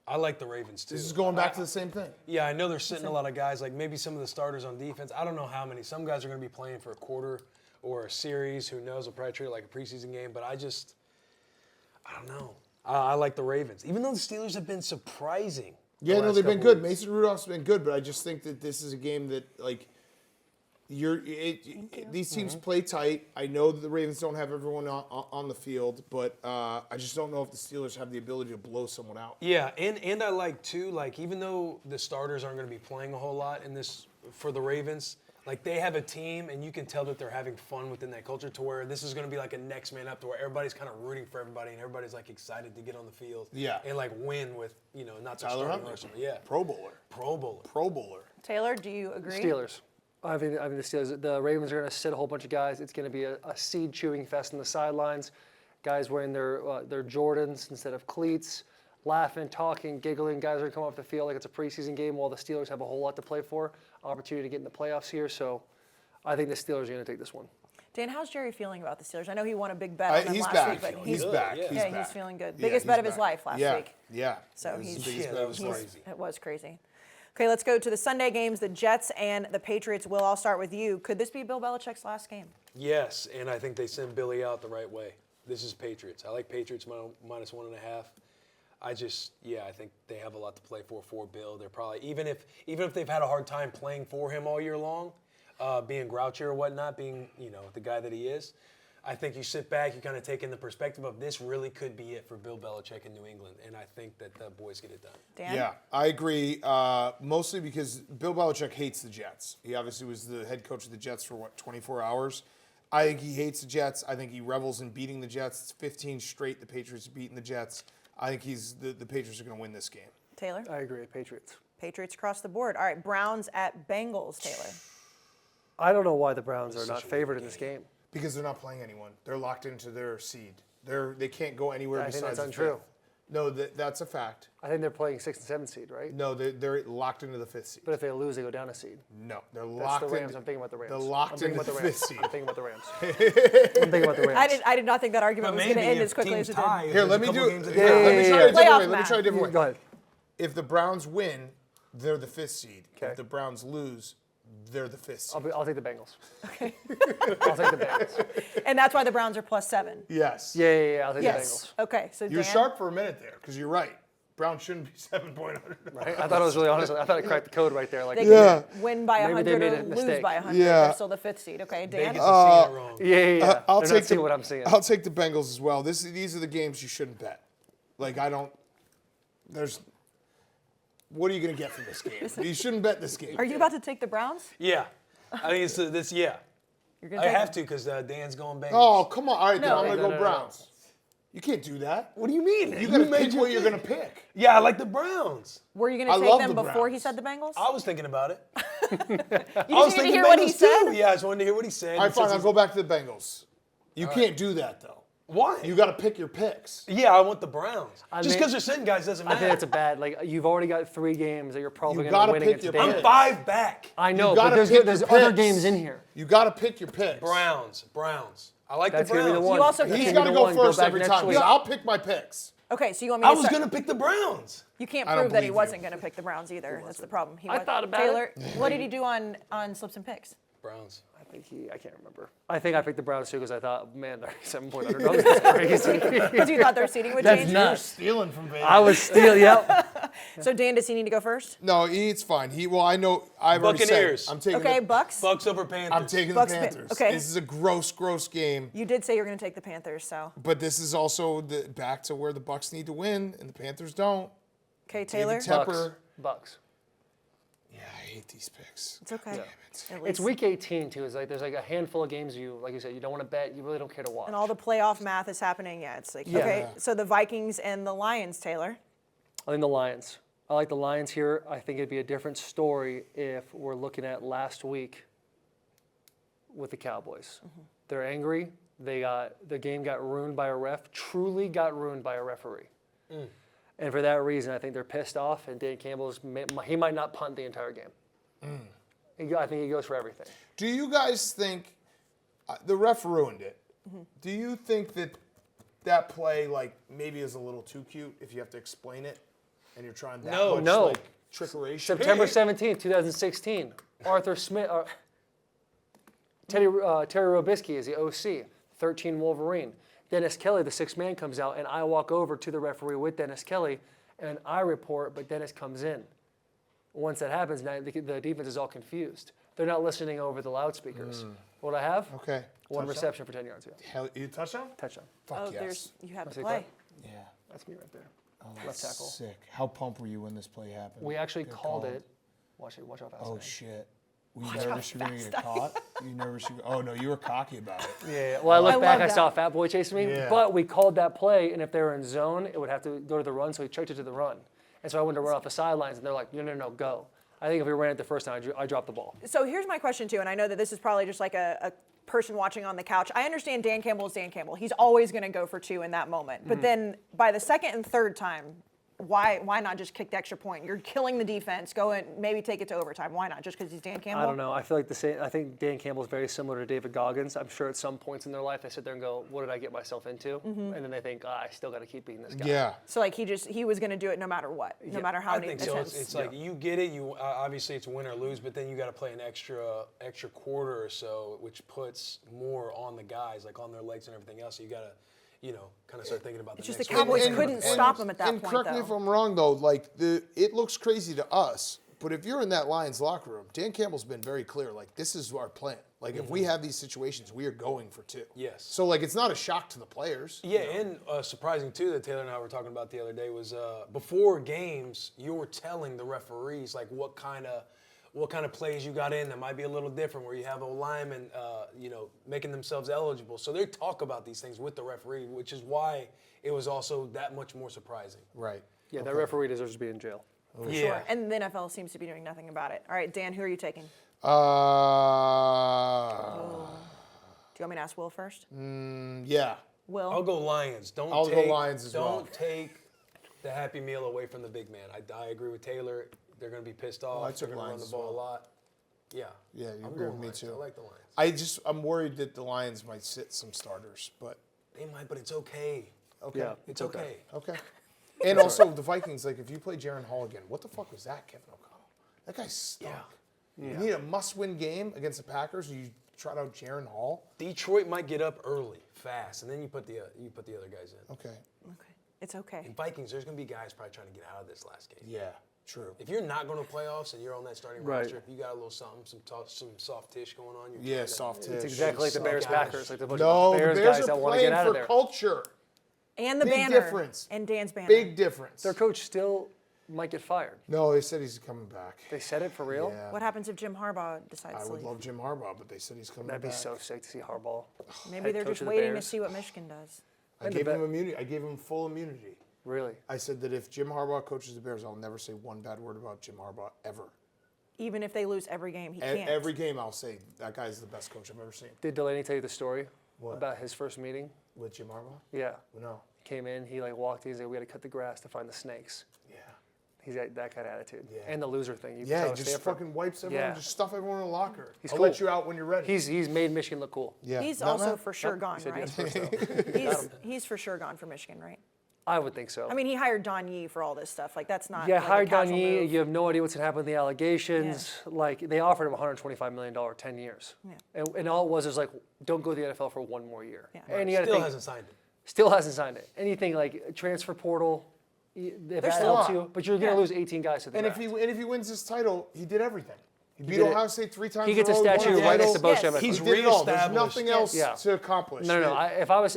I like the Ravens too. This is going back to the same thing. Yeah, I know they're sitting a lot of guys, like maybe some of the starters on defense. I don't know how many. Some guys are going to be playing for a quarter or a series. Who knows? We'll probably treat it like a preseason game. But I don't know. I like the Ravens. Even though the Steelers have been surprising. Yeah, the no, last they've been couple good. weeks. Mason Rudolph's been good, but I just think that this is a game that, like, these teams play tight. I know that the Ravens don't have everyone on the field, but I just don't know if the Steelers have the ability to blow someone out. Yeah, and I like too, like even though the starters aren't going to be playing a whole lot in this for the Ravens, like they have a team and you can tell that they're having fun within that culture to where this is going to be like a next man up to where everybody's kind of rooting for everybody and everybody's like excited to get on the field. Yeah. And like win with, not their Tyler starting Huntley. roster. Yeah. Pro Bowler. Pro Bowler. Pro Bowler. Taylor, do you agree? Steelers. I think the Steelers. The Ravens are going to sit a whole bunch of guys. It's going to be a seed chewing fest on the sidelines. Guys wearing their Jordans instead of cleats, laughing, talking, giggling. Guys are going to come off the field like it's a preseason game while the Steelers have a whole lot to play for. Opportunity to get in the playoffs here. So I think the Steelers are going to take this one. Dan, how's Jerry feeling about the Steelers? I know he won a big bet on them He's last back. week, but He's back. yeah. He's yeah, back. he's feeling good. Yeah, Biggest he's bet of his back. life last week. Yeah. So It was the he's- biggest Yeah, bet that of was his life. crazy. It was crazy. Okay, let's go to the Sunday games. The Jets and the Patriots. Will, I'll start with you. Could this be Bill Belichick's last game? Yes, and I think they send Billy out the right way. This is Patriots. I like Patriots minus 1.5. I think they have a lot to play for Bill. They're probably even if they've had a hard time playing for him all year long, being grouchy or whatnot, being the guy that he is. I think you sit back, you kind of take in the perspective of this really could be it for Bill Belichick in New England, and I think that the boys get it done. Dan? Yeah, I agree. Mostly because Bill Belichick hates the Jets. He obviously was the head coach of the Jets for 24 hours. I think he hates the Jets. I think he revels in beating the Jets. It's 15 straight the Patriots have beaten the Jets. I think the Patriots are going to win this game. Taylor? I agree. Patriots. Patriots across the board. All right, Browns at Bengals, Taylor. I don't know why the Browns are not favored in this game. Because they're not playing anyone. They're locked into their seed. They can't go anywhere I think besides that's the untrue. fifth. No, that's a fact. I think they're playing 6th and 7th seed, right? No, they're locked into the 5th seed. But if they lose, they go down a seed. No, they're That's locked the Rams. into. I'm thinking about the Rams. They're locked I'm thinking into about the the 5th Rams. seed. I'm thinking about the Rams. I'm thinking about the Rams. I did not think that argument was going to end as quickly as it did. Here, let me do it. games Here, let me try a different Playoff way. Let me math. try a different way. Go ahead. If the Browns win, they're the 5th seed. Okay. If the Browns lose, they're the 5th seed. I'll take the Bengals. Okay. I'll take the Bengals. And that's why the Browns are +7. Yes. Yeah. I'll take Yes. the Okay, so You're Dan? sharp for a minute there because you're right. Browns shouldn't be 7-point underdogs. Bengals. Right? I thought it was really honest. I thought I cracked the code right there. Like, They Yeah. can win by Maybe they 100 made or a lose mistake. by 100. Yeah. They're still the 5th seed. Okay, Dan? Vegas is seeing it wrong. yeah. I'll They're take not seeing what I'm seeing. I'll take the Bengals as well. These are the games you shouldn't bet. Like what are you going to get from this game? You shouldn't bet this game. Are you about to take the Browns? Yeah. I think it's this, yeah. You're going I take have to because Dan's going Bengals. Oh, come on. All right, then No. I'm going to No, go no, no. Browns. You can't do that. What do you mean? You got to pick what you're going to pick. Yeah, I like the Browns. Were you going I to take love them the before he Browns. said the Bengals? I was thinking about it. You I was just need to thinking hear what he Bengals said? too. Yeah, I just wanted to hear what he said. All right, He fine. says I'll go back to the Bengals. You can't do that, though. Why? You got to pick your picks. Yeah, I want the Browns. Just mean- because they're sitting guys doesn't I matter. think that's a bad. Like, you've already got 3 games that you're probably You going to gotta win pick against your the picks. I'm Bengals. 5 back. I know, You but gotta there's pick there's your other picks. games in here. You got to pick your picks. Browns. I like That's the gonna be Browns. the one. You also That's He's can't- got to the go one. first back every next time. week. I'll pick my picks. Okay, so you want me I to was start? going to pick the Browns. You can't I don't prove that he believe you. wasn't going to pick the Browns either. That's the problem. He I was- thought about Taylor, it. what did he do on slips and picks? Browns. I can't remember. I think I picked the Browns too because I thought, man, they're 7-point underdogs. That's crazy. Because you thought their seating would That's change? nuts. Stealing from Vegas. I was still, yep. So Dan, does he need to go first? No, it's fine. I know. I've already said Buccaneers. I'm taking. Okay, the, Bucks. Bucks over Panthers. I'm taking Bucks, the Panthers. okay. This is a gross game. You did say you were going to take the Panthers, so. But this is also back to where the Bucks need to win, and the Panthers don't. Okay, Taylor. Tep- Bucks. Pepper. Bucks. Yeah, I hate these picks. It's okay. Damn it. At It's least. week 18 too. It's like there's like a handful of games like you said, you don't want to bet. You really don't care to watch. And all the playoff math is happening. Yeah, it's like, Yeah. okay, so the Vikings and the Lions, Taylor. I think the Lions. I like the Lions here. I think it'd be a different story if we're looking at last week with the Cowboys. They're angry. The game got ruined by a ref. Truly got ruined by a referee. And for that reason, I think they're pissed off. And Dan he might not punt the entire game. I think he goes for everything. Do you guys think the ref ruined it? Do you think that play maybe is a little too cute if you have to explain it and you're trying that much No. trickery? September 17th, 2016. Arthur Smith, Terry Robisky is the OC, 13 Wolverine. Dennis Kelly, the 6th man, comes out, and I walk over to the referee with Dennis Kelly, and I report, but Dennis comes in. Once that happens, now the defense is all confused. They're not listening over the loudspeakers. What I have? Okay. One Touchdown? reception for 10 yards. Yeah. Hell, you touchdown? Touchdown. Fuck yes. You have to see play. Yeah. That's me right there. Left tackle. Sick. How pumped were you when this play happened? We actually Good called call. it. Watch how fast I Oh am. shit. Were you nervous you were going to get caught? You nervous? Oh no, you were cocky about it. Yeah. Well, I looked back. love I saw a that. fat boy chasing me. Yeah. But we called that play, and if they were in zone, it would have to go to the run. So we checked it to the run, and so I went to run off the sidelines, and they're like, no, go. I think if we ran it the first time, I dropped the ball. So here's my question too, and I know that this is probably just like a person watching on the couch. I understand Dan Campbell is Dan Campbell. He's always going to go for 2 in that moment. But then by the second and third time, why not just kick the extra point? You're killing the defense. Go and maybe take it to overtime. Why not? Just because he's Dan Campbell? I don't know. I feel like I think Dan Campbell is very similar to David Goggins. I'm sure at some points in their life they sit there and go, "What did I get myself into?" And then they think, I still got to keep beating this guy. Yeah. So like he was going to do it no matter what, no matter how I many think so. attempts. It's like you get it. You obviously it's win or lose, but then you got to play an extra quarter or so, which puts more on the guys, like on their legs and everything else. So you got to, kind of start thinking about It's the just next the Cowboys one. couldn't stop him at that and point, correct me though. if I'm wrong though. It looks crazy to us, But if you're in that Lions locker room, Dan Campbell's been very clear. Like, this is our plan. Like, if we have these situations, we are going for 2. Yes. So, like, it's not a shock to the players. Yeah, and surprising too that Taylor and I were talking about the other day was before games, you were telling the referees like what kind of plays you got in that might be a little different, where you have a lineman, making themselves eligible. So they talk about these things with the referee, which is why it was also that much more surprising. Right. Yeah, that referee deserves to be in jail. For sure. And the NFL seems to be doing nothing about it. All right, Dan, who are you taking? Do you want me to ask Will first? Yeah. Will? I'll go Lions. I'll go Lions as well. Don't take the Happy Meal away from the big man. I agree with Taylor. They're going to be pissed off. I took They're going to run Lions the as ball well. a lot. Yeah. Yeah, you I'm agree going with me Lions. too. I like the Lions. I'm worried that the Lions might sit some starters, but They might, but it's okay. okay. Yeah. It's okay. Okay. And also the Vikings, like if you play Jaron Hall again, what the fuck was that, Kevin O'Connell? That guy stunk. Yeah. You need a must-win game against the Packers, and you trot out Jaron Hall. Detroit might get up early, fast, and then you put the other guys in. Okay. Okay. It's okay. In Vikings, there's going to be guys probably trying to get out of this last game. Yeah. True. If you're not going to playoffs and you're on that starting Right. roster, if you got a little something, some soft tish going on, you're Yeah, trying to- soft tish. It's exactly like the Bears guys. Packers, like the bunch No, of the Bears Bears guys are that want to playing get out for of there. culture. And the Big banner. difference. And Dan's banner. Big difference. Their coach still might get fired. No, they said he's coming back. They said it for real? Yeah. What happens if Jim Harbaugh decides I to would leave? love Jim Harbaugh, but they said he's coming That'd back. be so sick to see Harbaugh. Maybe head they're coach just of the waiting to Bears. see what Michigan does. I gave him immunity. I gave him full immunity. Really? I said that if Jim Harbaugh coaches the Bears, I'll never say one bad word about Jim Harbaugh ever. Even if they lose every game, he can't. Every game I'll say that guy's the best coach I've ever seen. Did Delaney tell you the story What? about his first meeting? With Jim Harbaugh? Yeah. No. Came in, he like walked in, he said, we got to cut the grass to find the snakes. Yeah. He's got that kind of attitude. Yeah. And the loser thing. You Yeah, tell he just Stanford. fucking wipes everyone, Yeah. just stuff everyone in a locker. He's I'll cool. let you out when you're ready. He's made Michigan look cool. yeah. He's Not also Matt? for sure gone, He said right? yes first, though. He's for sure gone for Michigan, right? I would think so. I mean, he hired Don Yee for all this stuff. Like, that's not yeah, like hired a Don casual Yee. move. You have no idea what's going to happen with the allegations. Like, they offered him $125 million, 10 years. Yeah. And all it was like, don't go to the NFL for one more year. Yeah. And you got to Still think, hasn't signed it. still hasn't signed it. And you think, like, transfer portal, if that still helps a lot. you, but you're going to lose 18 guys to the And draft. if he wins this title, he did everything. He beat did it. Ohio State 3 times He gets a in a row. statue won a right next title. to Bo Yes. Schembechler. He's He did it all. There's reestablished. nothing else Yeah. to accomplish. No.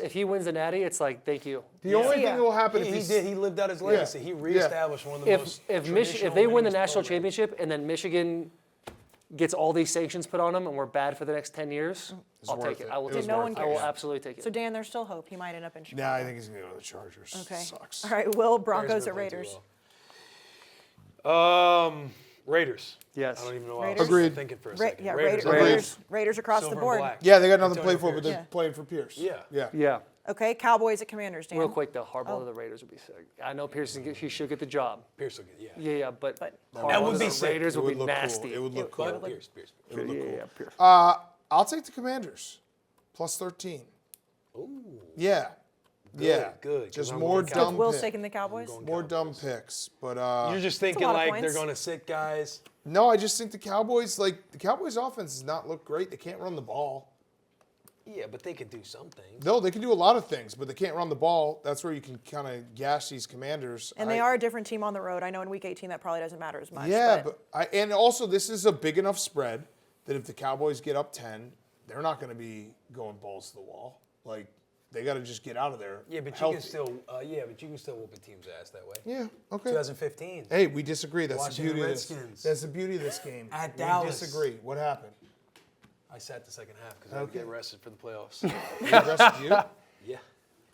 If he wins the Natty, it's like, thank you. The only Yeah. thing that will happen He if did. He lived out his legacy. He reestablished one of the most If traditional they win the men's national programs. championship and then Michigan gets all these sanctions put on them and we're bad for the next 10 years, I'll worth take it. it. I will It take was it. No one I will cares. absolutely take it. So, Dan, there's still hope. He might end up in Chicago. Nah, I think he's going to go to the Chargers. Okay. Sucks. All right, Will, Bears Broncos been or playing too Raiders? well. Raiders. Yes. I don't even know why I Raiders. was Agreed. thinking for a Ra- second. yeah, Raiders. Raiders across Silver the and board. black. Yeah, they got nothing to play Antonio for, but they're Pierce. playing for Pierce. Yeah. Yeah. Yeah. Okay, Cowboys at Commanders, Dan. Real quick, though, Harbaugh to the Raiders would be sick. I know Pearson, he should get the job. Pierce will get, Yeah, but But- Harbaugh That would to be the sick. Raiders It would would be look nasty. cool. It would look cool. But Pierce. It would look cool. Yeah, Pierce. I'll take the Commanders. Plus 13. Ooh. Yeah. Yeah. good, 'cause Just I'm more going So dumb Will's picks. taking the Cowboys? More dumb picks. But You're just thinking lot of like points. they're going to sit guys. no, I just think the Cowboys offense does not look great. They can't run the ball. Yeah, but they could do something. No, they can do a lot of things, but they can't run the ball. That's where you can kind of gash these Commanders. And they are a different team on the road. I know in Week 18 that probably doesn't matter as much. Yeah, and also this is a big enough spread that if the Cowboys get up 10, they're not going to be going balls to the wall. Like they got to just get out of there. Yeah, but healthy. you can still whoop a team's ass that way. Yeah. Okay. 2015. Hey, we disagree. That's Washington the beauty of this. Redskins. That's the beauty of this game. At we Dallas. disagree. What happened? I sat the second half because I would get arrested for the playoffs. They arrested you? Yeah.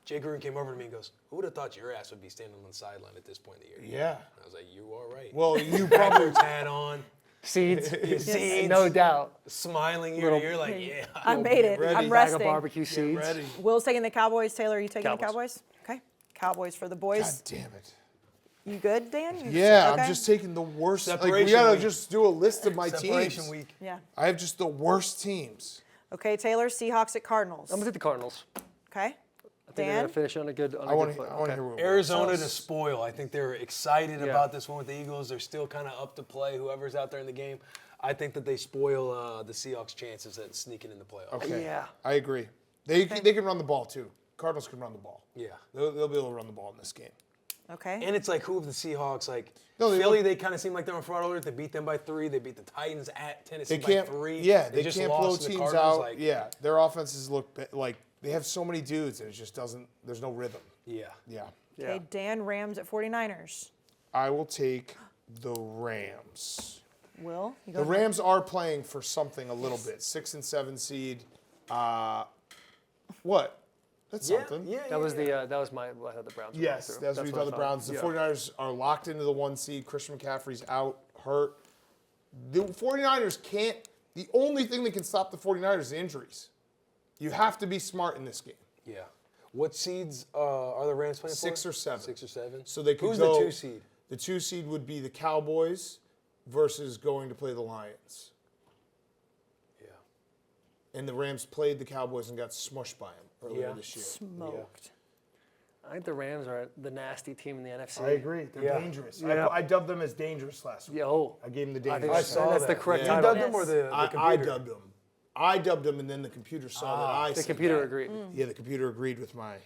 Jay Gruden came over to me and goes, "Who would have thought your ass would be standing on the sideline at this point in the year?" Yeah. I was like, "You are right." Well, you probably. Hat on, Seeds, Seeds. no doubt. smiling ear to ear, like, yeah. I made it. ready. I'm Bag of resting. barbecue seeds. ready. Will's taking the Cowboys. Taylor, are you taking the Cowboys. Cowboys? Okay. Cowboys for the God boys. damn it. You good, Dan? Yeah, Okay. I'm just taking the worst. Like, we Separation gotta week. just do a list of my Separation teams. week. Yeah. I have just the worst teams. Okay, Taylor, Seahawks at Cardinals. I'm going to take the Cardinals. Okay. I think they're Dan? going to finish on a good I want foot. to hear what Arizona to spoil. I think they're excited Yeah. about this one with the Eagles. They're still kind of up to play, whoever's out there in the game. I think that they spoil the Seahawks' chances at sneaking in the playoffs. Okay. Yeah. I agree. They can run the ball too. Cardinals can run the ball. Yeah. They'll be able to run the ball in this game. Okay. And it's like, who of the Seahawks? Like, No, they Philly, don't- they kind of seem like they're on fraud alert. They beat them by 3. They beat the Titans at Tennessee They can't. by 3. Yeah, they just can't blow lost to the teams Cardinals, out. like, Yeah, their offenses look like they have so many dudes, and it just doesn't. There's no rhythm. Yeah. Yeah. Okay, Dan, Rams at 49ers. I will take the Rams. Will, you go The ahead. Rams are playing for something a little bit. 6 and 7 seed. What? That's Yeah, something. yeah, That was the I thought the Browns. were Yes, going through. that's what you what I thought the Browns. The 49ers are locked into the 1 seed. Christian McCaffrey's out, hurt. The 49ers can't. The only thing that can stop the 49ers is injuries. You have to be smart in this game. Yeah. What seeds are the Rams playing for? 6 or 7. 6 or 7. So they could Who's go. the 2 seed? The 2 seed would be the Cowboys versus going to play the Lions. Yeah. And the Rams played the Cowboys and got smushed by them earlier Yeah. this year. Smoked. I think the Rams are the nasty team in the NFC. I agree. They're Yeah. dangerous. Yeah. I dubbed them as dangerous last week. Yeah, oh. I gave them the I think dangerous. that's the correct You title. dubbed them or the I computer? dubbed them. I dubbed them, and then the computer saw that I The said computer that. agreed. Yeah, the computer agreed with my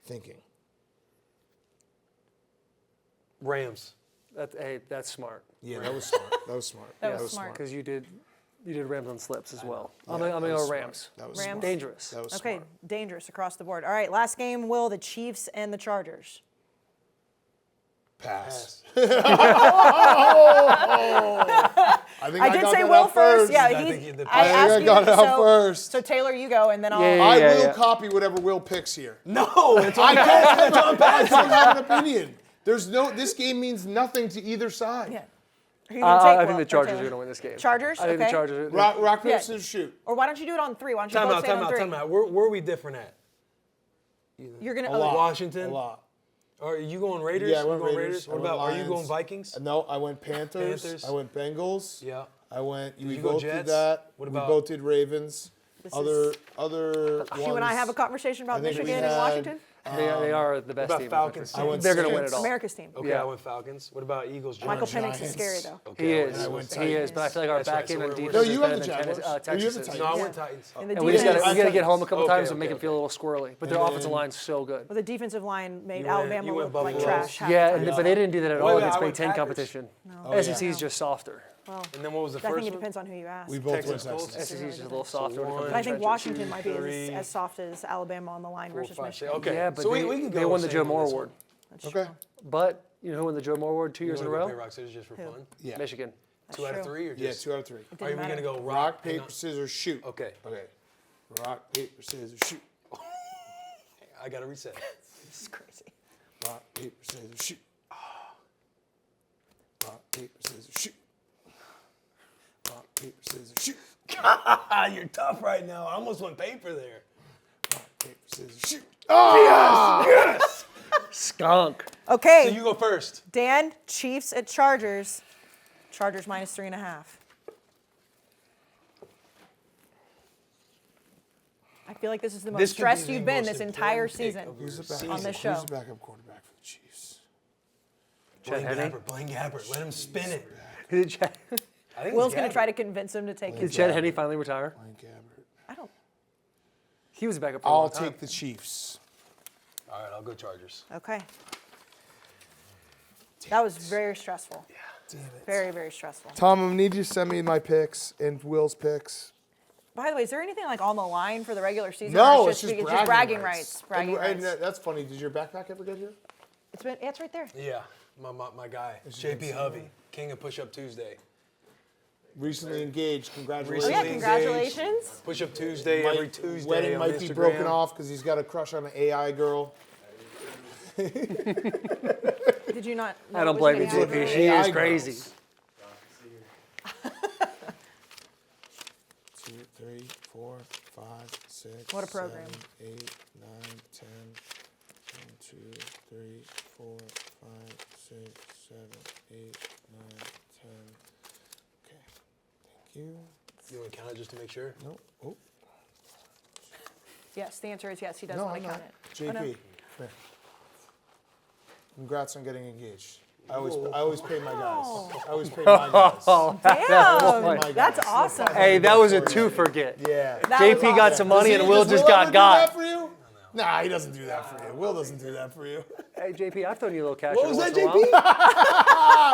thinking. Rams. That's smart. Yeah, that was smart. That was smart. That Yeah, was smart. Because you did Rams on slips as well. I'm Yeah, going that to was go smart. Rams. That was Rams. smart. Dangerous. That was Okay, smart. dangerous across the board. All right, last game, Will, the Chiefs and the Chargers. Pass. I think I did got say that Will out first. Yeah, I he's. think the- I I think asked I you, got it out so, first. So Taylor, you go, and then I'll. Yeah, I will yeah. copy whatever Will picks here. No, it's I don't have an opinion. There's no. This game means nothing to either side. Yeah. Who you gonna take, I Will, think the or Chargers Taylor? are going to win this game. Chargers? I think Okay. the Chargers. Rock, paper, Yeah. scissors, shoot. Or why don't you do it on 3? Why don't you both say it on 3? Time out. Where are we different at? You're gonna. A lot. Washington? A lot. Are you going Raiders? Yeah, I You went going Raiders. What I went about, are you Lions. going Vikings? No, I went Panthers. Panthers. I went Bengals. Yeah. I went. We you go both did Jets? that. What We about- both did Ravens. Other You and I have a conversation about I think we Michigan and had- Washington. They are the best about team. Falcons? I went They're going to win Saints. it all. America's team. Okay, Yeah. I went Falcons. What about Eagles? Michael Giants? Penix is scary though. Okay, He I is. went He is. But I feel like our That's back right, so end on we're- defense No, is you better have the than Jaguars. Or you have the Texas is. Titans. No, I Yeah. went Titans. And the And we just defense, got to get home a couple Okay, times and okay, make it okay. feel a little squirrely. But their And offensive then- line's so good. well, the defensive line made You went- Alabama you went look like Buffalo. trash. half Yeah, the time. but they didn't do that at Wait, all wait, against I Big went Ten Packers. competition. Oh, yeah. SEC is just softer. And then what was the I think first it one? depends on who you ask. We both went Texans, Texans. Colts? SEC is just a little softer. when it comes to one, But I think trenches. Washington might be three, as soft as Alabama on the line versus 4, 5, 6. Michigan. Okay, Yeah, but so they, we can go they won the same Joe on Moore this Award. Okay. But you know who won the Joe Moore Award 2 You years in a wanna go row? play Rock Scissors just for fun? Yeah. Michigan. 2 out of 3 or Yeah, just? 2 out of 3. Are we matter. going to go Rock, hang paper, on. scissors, shoot. Okay, Okay. Rock, paper, scissors, shoot. I got to reset. This is crazy. Rock, paper, scissors, shoot. Rock, paper, scissors, shoot. Rock, paper, scissors, shoot. You're tough right now. I almost went paper there. Rock, paper, scissors, shoot. Skunk. Okay, So you go first. Dan, Chiefs at Chargers. Chargers minus 3.5. I feel like this is the most This could be stressed the you've been most this entire important pick season of your Who's the back? season. on this Who's show. the backup quarterback for the Chiefs? Blaine Henne? Gabbert. Blaine Gabbert. Let him spin it. Did Chet, I think Will's it's going to Gabbert. try to convince him to take did his. Chet Henne finally retire? Blaine Gabbert. I don't. He was a backup for a I'll long time. take the Chiefs. All right, I'll go Chargers. Okay. That was very stressful. Damn it. Very, very stressful. Tom, I need you to send me my picks and Will's picks. By the way, is there anything like on the line for the regular season? No, or it's just bragging rights. Bragging And rights. that's funny. Did your backpack ever get here? It's right there. Yeah, my guy, JP Hovey, King of Push Up Tuesday. Recently engaged. Oh Congratulations. yeah, Recently congratulations. Push Up Tuesday every Tuesday Wedding on might Instagram. be broken off because he's got a crush on an AI girl. Did you not? know I don't it was blame you, an AI JP. girl? She AI is girls. crazy. 2, 3, 4, 5, 6. What a program. 7, 8, 9, 10. 1, 2, 3, 4, 5, 6, 7, 8, 9, 10. Okay. Thank you. You want to count it just to make sure? No. Oh. Yes, the answer is yes. He does No, want I'm to not. count it. JP. Oh, no. Come here. Congrats on getting engaged. I always pay my guys. I always pay my guys. Damn, my guys. that's awesome. Hey, that was a 2 forget. Yeah. That was JP got awesome. some money and Does Will Will just ever got do got. that for you? Nah, he doesn't do that for you. Will doesn't do that for you. Hey, JP, I've thrown you a little cash. What every was that, once in a JP? while.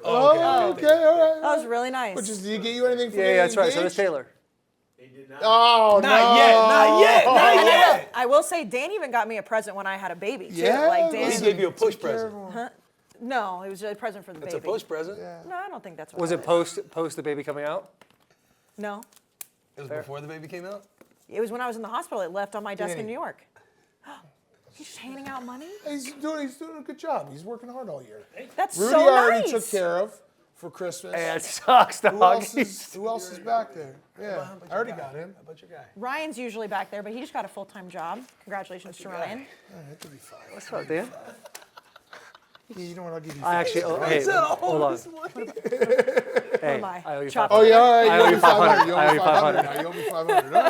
Oh, okay, all right. That was really nice. But just, did he get you anything for Yeah, that's right. So does engaged? Taylor. Oh, no. Not yet. I will say, Dan even got me a present when I had a baby, too. Yeah? Like, He Dan, gave you a push present. no, it was a present for the It's baby. a push present. No, I don't think that's what Was that it post the baby coming out? No. It was before the baby came out. It was when I was in the hospital. It left on my desk in New York. He's just handing out money? He's doing a good job. He's working hard all year. That's Rudy so already nice. took care of for Christmas. Hey, it sucks, who dog. else is back there? Yeah, I already got him. How about your guy? Ryan's usually back there, but he just got a full-time job. Congratulations to Ryan. That could be fine. What's up, Dan? Yeah, you know what? I'll give you. I actually, hey, hold on. Hey, am I? I owe you Chop 500. Oh yeah, all right. I owe you 500. You I owe you 500. 500. Now you owe me 500. All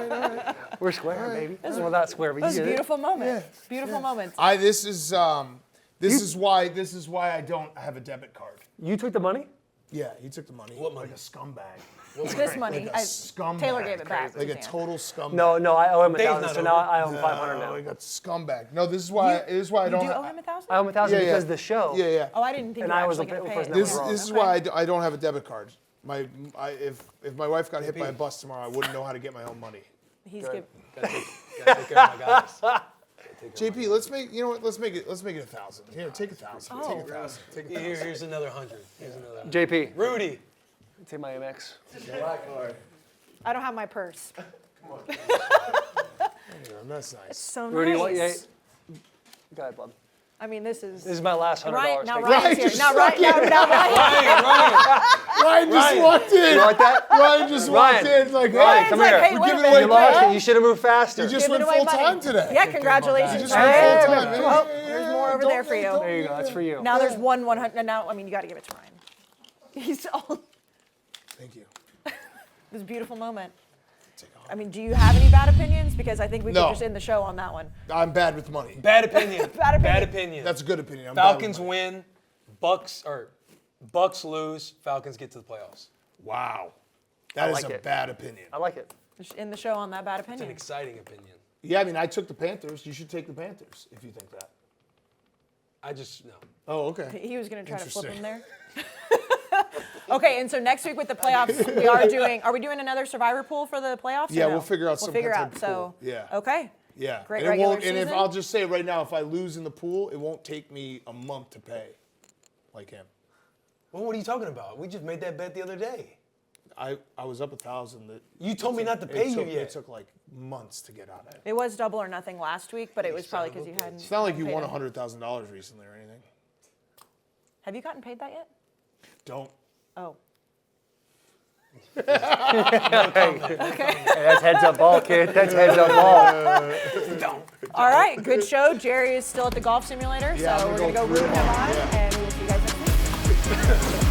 right. We're square, baby. Well, not square, but That was you a get it. beautiful moment. Beautiful moment. This is why I don't have a debit card. You took the money? Yeah, he took the money. What money? Like a scumbag. This money, Like a scumbag. Taylor gave it back. Like a to Dan. total scumbag. No, I owe him Dave's 1,000, not so over. now I owe him 500 now. Like a scumbag. No, this is why. This is why I You don't. do owe him 1,000? I owe him 1,000 Yeah, because yeah. of the show. Yeah. Oh, I didn't think And you were I was actually the going to pay person it. that This was wrong. is Okay. why I don't have a debit card. If my wife got hit by a bus tomorrow, I wouldn't know how to get my own money. He's Good. good. Gotta take care of my guys. JP, let's make it 1,000. Here, take 1,000. Oh. Take 1,000. Take 1,000. Here's another 100. Here's another 100. JP, Rudy. take my Amex. I don't have my purse. That's nice. So Rudy, nice. what? Yeah. Go ahead, bud. I mean, this is. This is my last $100. Ryan, now Take it. Ryan's here. Now Ryan. Ryan just walked in. You like that? Ryan just walked Ryan. in. It's like, Ryan, hey, come like, here. hey, we're wait a giving minute. away You lost cash. it. You should have moved faster. You just Giving went away full money. time today. Yeah, congratulations. You just Ryan. went full time. Oh, Hey, there's more over there for you. There you go. That's for you. Now there's one 100. Now, I mean, you got to give it to Ryan. He's all. Thank you. This beautiful moment. I mean, do you have any bad opinions? Because I think we No. could just end the show on that one. I'm bad with money. Bad opinion. Bad opinion. That's a good opinion. I'm bad with Falcons money. win. Bucks lose. Falcons get to the playoffs. Wow. That is like a it. bad opinion. I like it. Just end the show on that bad It's an opinion. exciting opinion. Yeah, I mean, I took the Panthers. You should take the Panthers if you think that. I just no. Oh, okay. He was going to try to flip him Interesting. there. Okay, and so next week with the playoffs, we are doing. Are we doing another Survivor pool for the playoffs? or Yeah, no? we'll figure out We'll some figure kind out. of So pool. Yeah. Okay. Yeah. Great and it regular won't, and if season. I'll just say right now, if I lose in the pool, it won't take me a month to pay, like him. Well, what are you talking about? We just made that bet the other day. I was up 1,000. That You told me not to pay you It yet. took like months to get out of it. It was double or nothing last week, but it was probably because you hadn't. It's not like you paid won him. $100,000 recently or anything. Have you gotten paid that yet? Don't. Oh. Hey, that's heads up ball, kid. That's heads up ball. All right, good show. Jerry is still at the golf simulator, Yeah, so I'm we're gonna going to go go root through him it. on, Yeah. and we will see you guys next week.